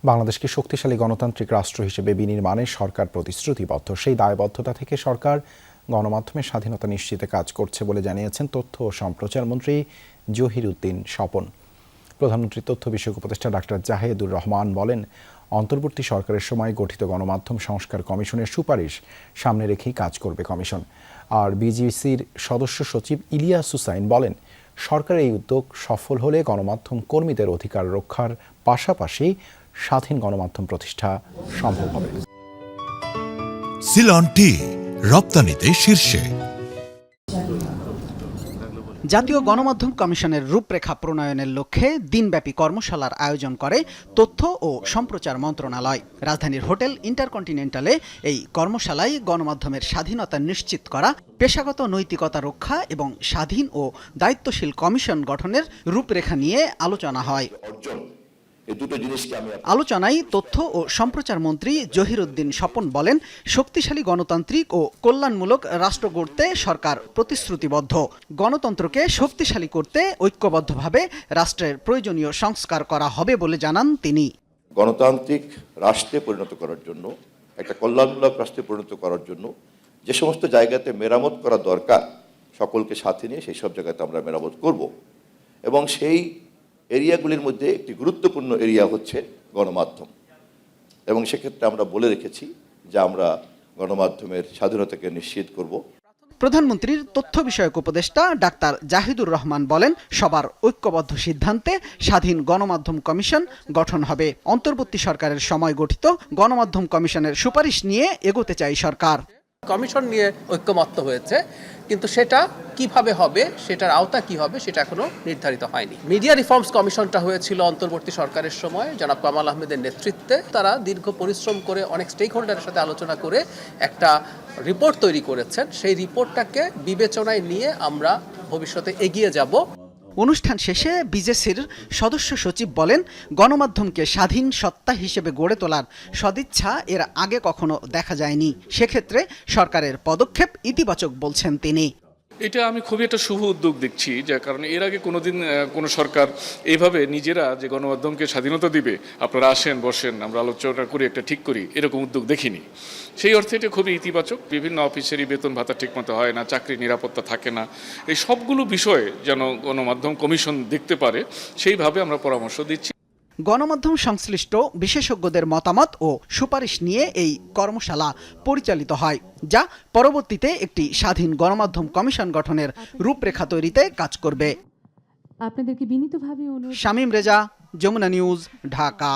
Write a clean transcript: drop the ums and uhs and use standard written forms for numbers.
বাংলাদেশকে শক্তিশালী গণতান্ত্রিক রাষ্ট্র হিসেবে বিনির্মাণে সরকার প্রতিশ্রুতিবদ্ধ। সেই দায়বদ্ধতা থেকে সরকার গণমাধ্যমের স্বাধীনতা নিশ্চিতে কাজ করছে বলে জানিয়েছেন তথ্য ও সম্প্রচার মন্ত্রী জহিরুদ্দিন স্বপন। প্রধানমন্ত্রীর তথ্য বিষয়ক উপদেষ্টা ডাক্তার জাহেদুর রহমান বলেন, অন্তর্বর্তী সরকারের সময় গঠিত গণমাধ্যম সংস্কার কমিশনের সুপারিশ সামনে রেখেই কাজ করবে কমিশন। আর বিজিসির সদস্য সচিব ইলিয়াস হুসাইন বলেন, সরকারের এই উদ্যোগ সফল হলে গণমাধ্যম কর্মীদের অধিকার রক্ষার পাশাপাশি স্বাধীন গণমাধ্যম প্রতিষ্ঠা সম্ভব হবে। সিলন টি রপ্তানিতে শীর্ষে। জাতীয় গণমাধ্যম কমিশনের রূপরেখা প্রণয়নের লক্ষ্যে দিনব্যাপী কর্মশালার আয়োজন করে তথ্য ও সম্প্রচার মন্ত্রণালয়। রাজধানীর হোটেল ইন্টারকন্টিনেন্টালে এই কর্মশালায় গণমাধ্যমের স্বাধীনতা নিশ্চিত করা, পেশাগত নৈতিকতা রক্ষা এবং স্বাধীন ও দায়িত্বশীল কমিশন গঠনের রূপরেখা নিয়ে আলোচনা হয়। আলোচনায় তথ্য ও সম্প্রচার মন্ত্রী জহিরুদ্দিন স্বপন বলেন, শক্তিশালী গণতান্ত্রিক ও কল্যাণমূলক রাষ্ট্র গড়তে সরকার প্রতিশ্রুতিবদ্ধ। গণতন্ত্রকে শক্তিশালী করতে ঐক্যবদ্ধভাবে রাষ্ট্রের প্রয়োজনীয় সংস্কার করা হবে বলে জানান তিনি। গণতান্ত্রিক রাষ্ট্রে পরিণত করার জন্য, একটা কল্যাণমূলক রাষ্ট্রে পরিণত করার জন্য যে সমস্ত জায়গাতে মেরামত করা দরকার, সকলকে সাথে নিয়ে সেই সব জায়গাতে আমরা মেরামত করব। এবং সেই এরিয়াগুলির মধ্যে একটি গুরুত্বপূর্ণ এরিয়া হচ্ছে গণমাধ্যম। এবং সেক্ষেত্রে আমরা বলে রেখেছি যে আমরা গণমাধ্যমের স্বাধীনতাকে নিশ্চিত করব। প্রধানমন্ত্রীর তথ্য বিষয়ক উপদেষ্টা ডাক্তার জাহিদুর রহমান বলেন, সবার ঐক্যবদ্ধ সিদ্ধান্তে স্বাধীন গণমাধ্যম কমিশন গঠন হবে। অন্তর্বর্তী সরকারের সময় গঠিত গণমাধ্যম কমিশনের সুপারিশ নিয়ে এগোতে চাই সরকার। কমিশন নিয়ে ঐক্যমত্য হয়েছে, কিন্তু সেটা কিভাবে হবে, সেটার আওতা কি হবে, সেটা এখনো নির্ধারিত হয়নি। মিডিয়া রিফর্মস কমিশনটা হয়েছিল অন্তর্বর্তী সরকারের সময় জনাব কামাল আহমেদের নেতৃত্বে। তারা দীর্ঘ পরিশ্রম করে অনেক স্টেক হোল্ডারের সাথে আলোচনা করে একটা রিপোর্ট তৈরি করেছেন। সেই রিপোর্টটাকে বিবেচনায় নিয়ে আমরা ভবিষ্যতে এগিয়ে যাব। অনুষ্ঠান শেষে বিজেসির সদস্য সচিব বলেন, গণমাধ্যমকে স্বাধীন সত্তা হিসেবে গড়ে তোলার সদিচ্ছা এর আগে কখনো দেখা যায়নি। সেক্ষেত্রে সরকারের পদক্ষেপ ইতিবাচক বলছেন তিনি। এটা আমি খুবই একটা শুভ উদ্যোগ দেখছি, যার কারণে এর আগে কোনোদিন কোনো সরকার এইভাবে নিজেরা যে গণমাধ্যমকে স্বাধীনতা দিবে, আপনারা আসেন বসেন আমরা আলোচনা করি একটা ঠিক করি, এরকম উদ্যোগ দেখিনি। সেই অর্থে এটা খুবই ইতিবাচক। বিভিন্ন অফিসেরই বেতন ভাতা ঠিকমতো হয় না, চাকরির নিরাপত্তা থাকে না, এই সবগুলো বিষয়ে যেন গণমাধ্যম কমিশন দেখতে পারে, সেইভাবে আমরা পরামর্শ দিচ্ছি। গণমাধ্যম সংশ্লিষ্ট বিশেষজ্ঞদের মতামত ও সুপারিশ নিয়ে এই কর্মশালা পরিচালিত হয়, যা পরবর্তীতে একটি স্বাধীন গণমাধ্যম কমিশন গঠনের রূপরেখা তৈরিতে কাজ করবে। আপনাদেরকে বিনীতভাবে অনুরোধ। শামীম রেজা, যমুনা নিউজ, ঢাকা।